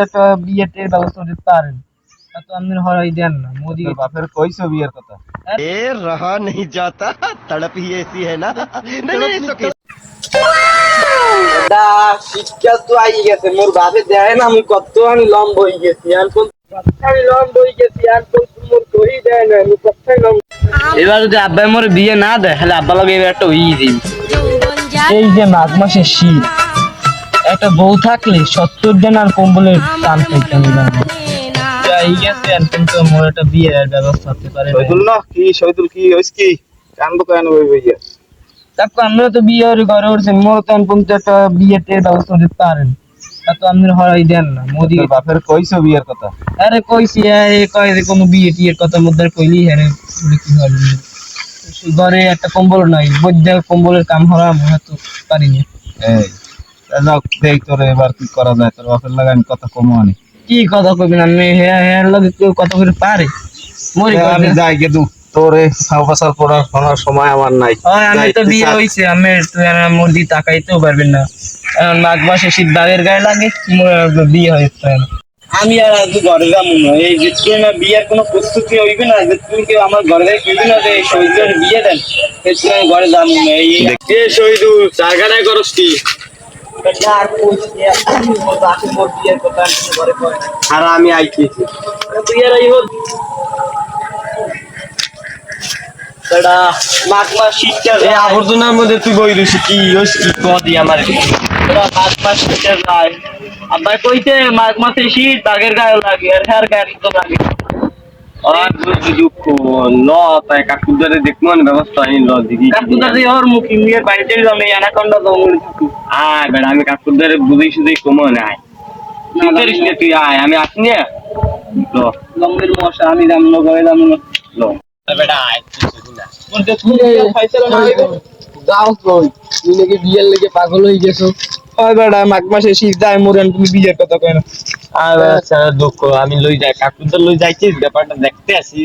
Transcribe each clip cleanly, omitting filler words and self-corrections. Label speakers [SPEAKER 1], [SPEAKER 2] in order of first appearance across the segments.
[SPEAKER 1] একটা বিয়ের ব্যবস্থা করতে পারেন, তা তো আপনি হরাই দেন না। মোদি
[SPEAKER 2] বাপের কইছো বিয়ের কথা?
[SPEAKER 3] ए रहा नहीं जाता, तड़प ही ऐसी है ना। नहीं नहीं it's okay।
[SPEAKER 1] শিক্ষা তো আই গেছে, মোর বাপে দেয় না আমি কত আমি লম্ব হয়ে গেছি, আর কোন আমি লম্ব হয়ে গেছি, আর কোন মোর দই দেয় না আমি কতই লম্ব। এবার যদি আব্বা মোর বিয়ে না দেয় তাহলে আব্বা লগে এবার একটা হই দিই। এই যে মাঘ মাসের শীত, একটা বউ থাকলে 70 জন আর কম্বলের টান পাইতাম না। যাই গেছে কিন্তু মোর একটা বিয়ের ব্যবস্থা করতে পারে
[SPEAKER 2] শহীদুল না কি? শহীদুল কি হইছে কি? কানবো কেন ওই ভাইয়া?
[SPEAKER 1] তারপর আমরা তো বিয়ের ঘরে উঠছেন, মোর তো পর্যন্ত একটা বিয়ের ব্যবস্থা করতে পারেন, তা তো আপনি হরাই দেন না। মোদি
[SPEAKER 2] বাপের কইছো বিয়ের কথা?
[SPEAKER 1] আরে কইছি কয় যে কোনো বিয়ে টিয়ের কথা মধ্যে কইলি হ্যাঁ কি হবে, ঘরে একটা কম্বল নাই, বৈদ্যা কম্বলের কাম হরা মনে তো পারিনি।
[SPEAKER 2] এই যাও দেখ তোরে এবার কি করা যায়, তোর বাপের লাগা আমি কথা কমো আনি।
[SPEAKER 1] কি কথা কইবেন আপনি? হ্যাঁ হ্যাঁ লগে কেউ কথা কইতে পারে? মরি
[SPEAKER 2] আমি যাই গেদু, তোরে সাউবাসার পড়ার শোনার সময় আমার নাই।
[SPEAKER 1] আমি তো বিয়ে হইছে, আমি তুই মোর দি তাকাইতেও পারবেন না। এখন মাঘ মাসে শীত দাগের গায়ে লাগে, বিয়ে হয়েছে না। আমি আর আজ ঘরে যাবো না, এই যে তুই আমার বিয়ের কোনো প্রস্তুতি হইবে না, যে তুমি কেউ আমার ঘরে গায়ে কেবে না যে শহীদের বিয়ে দেন, তুই আমি ঘরে যাবো না। এই শহীদুল জায়গাটাই করস কি?
[SPEAKER 2] আর আমি আইতেছি।
[SPEAKER 1] তুই আর আইব মাঘ মাস শীতটা
[SPEAKER 3] এই আবর্জনার মধ্যে তুই বই রইছিস কি হইছে কি কদি আমার
[SPEAKER 1] মাঘ মাস শীতটা যায়। আব্বা কইতে মাঘ মাসে শীত বাঘের গায়ে লাগে, আর হ্যার গায়ে তো লাগে।
[SPEAKER 3] আর বুঝি দুঃখ ল তাই কাকুদারে দেখমন ব্যবস্থা আইন ল দিদি
[SPEAKER 1] কাকুদার যে ওর মুখি নিয়ে বাড়িতে যাবে অ্যানাকন্ডা জঙ্গল থেকে।
[SPEAKER 3] আয় বেড়া আমি কাকুদারে বুঝাই সুঝাই কমন আয় কি করিস না তুই আয় আমি আসনি ল
[SPEAKER 1] লম্বের মশা আমি দাম করে দাম
[SPEAKER 3] ল বেড়া আয়
[SPEAKER 1] যাও কই তুই নাকি বিয়ের লেগে পাগল হয়ে গেছো? হয় বেড়া মাঘ মাসে শীত যায় মোরেন, তুমি বিয়ের কথা কয় না।
[SPEAKER 3] আর আচ্ছা দুঃখ আমি লই যাই কাকুদার লই যাইছিস ব্যাপারটা দেখতে আসি,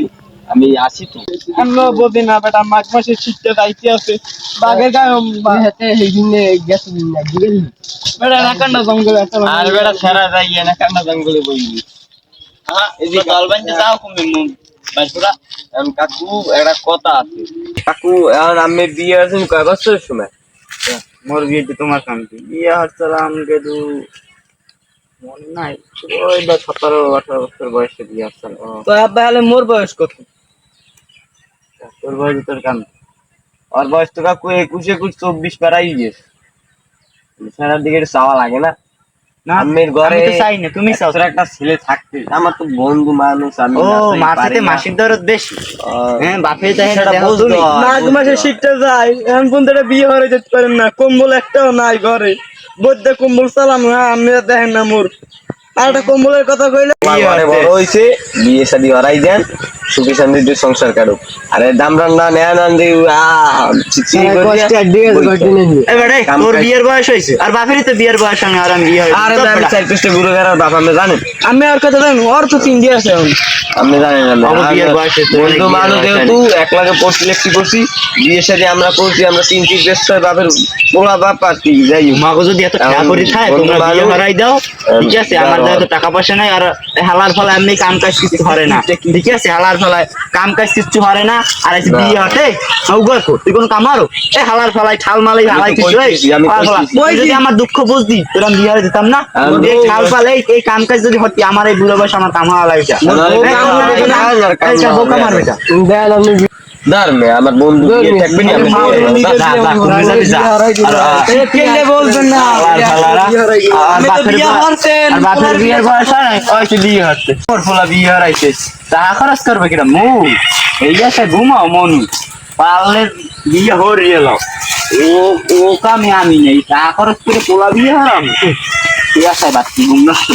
[SPEAKER 3] আমি আসি তো
[SPEAKER 1] আমরা বলি না বেটা মাঘ মাসে শীতটা যাইতে আছে, বাঘের গায়ে হেতে এই দিনে গেছে না বুঝলি বেটা অ্যানাকন্ডা জঙ্গল একটা।
[SPEAKER 3] আর বেড়া সারা যাই না কান্না জঙ্গলে বইবি। হ্যাঁ এই যে গাল বানতে যাও কমে মন বাইপুরা কাকু একটা কথা আছে। কাকু এখন আমি বিয়ে আছেন কয় বছরের সময়?
[SPEAKER 2] মোর বিয়েতে তোমার কান্তি বিয়ে হচ্ছিলাম গেদু মনে নাই, ওই বা 17-18 বছর বয়সে বিয়ে হচ্ছিল।
[SPEAKER 1] তো আব্বা হলে মোর বয়স কত?
[SPEAKER 2] তোর বয়স তোর কান? ওর বয়স তো কাকু 21-24 পারাই গেছে। সারার দিকে চাওয়া লাগে না? আমের ঘরে
[SPEAKER 1] চাই না, তুমি চাও।
[SPEAKER 2] তোর একটা ছেলে থাকতে, আমার তো বন্ধু মানুষ, আমি
[SPEAKER 1] ও মাসিতে মাসির দরদ বেশি। হ্যাঁ বাপে দেয় না, দেখো তুমি মাঘ মাসে শীতটা যায়, এখন পর্যন্ত একটা বিয়ে হয়ে যেতে পারেন না, কম্বল একটাও নাই ঘরে, বদ্যা কম্বল চালাম না আপনি দেখেন না মোর। আর একটা কম্বলের কথা কইলে
[SPEAKER 3] ঘরে বড় হইছে বিয়ে শাদী হরাই দেন, সুখী শান্তিতে সংসার কাটুক। আরে দাম রান্না নেন আনদি
[SPEAKER 1] তোর বিয়ের বয়স হয়েছে আর বাপেরই তো বিয়ের বয়স, আমি আর আমি বিয়ে হয়েছে।
[SPEAKER 3] আরে আমি 4-5টা গুরু গেরার বাপ আপনি জানেন?
[SPEAKER 1] আমি আর কথা জানেন ওর তো 3 দিয়ে আছে এখন।
[SPEAKER 3] আপনি জানেন না
[SPEAKER 1] আমার বিয়ের বয়স হয়েছে,
[SPEAKER 3] বন্ধু মানুষ যেহেতু এক লাগে পড়ছি লেখছি করছি, বিয়ের সাথে আমরা করছি, আমরা 3 দেশটার বাপের পোলা বাপ আর কি যাই
[SPEAKER 1] মাগো যদি এত টাকা পয়সা থাকে তোমরা বিয়ে হারাই দাও, ঠিক আছে? আমার যেহেতু টাকা পয়সা নাই আর হালার ফলে এমনি কাম কাজ কিছু করে না, ঠিক আছে? হালার ফলে কাম কাজ কিছু করে না, আর এই বিয়ে হতে তুই কোন কামারো এই হালার ফলাই ঠাল মালাই হালাই কিছু যদি আমার দুঃখ বুঝতি তোরা বিয়ে হয়ে দিতাম না। এই ঠাল ফালে এই কাম কাজ যদি হতি আমার এই বুড়ো বয়স আমার কাম হওয়া লাগছে বোকা মারবে
[SPEAKER 3] দার মে আমার বন্ধু বিয়ে থাকবে না
[SPEAKER 1] বলবেন না
[SPEAKER 3] বাপের বিয়ের বয়স হয় বিয়ে হচ্ছে ফোলা বিয়ে হারাইছে টাকা খরচ করবে কিনা মু এই আছে ঘুমাও মনু পারলে বিয়ে হরিয়ে লাও ও কামে আমি নেই টাকা খরচ করে পোলা বিয়ে হারাম ঠিক আছে বাচ্চি ঘুম নষ্ট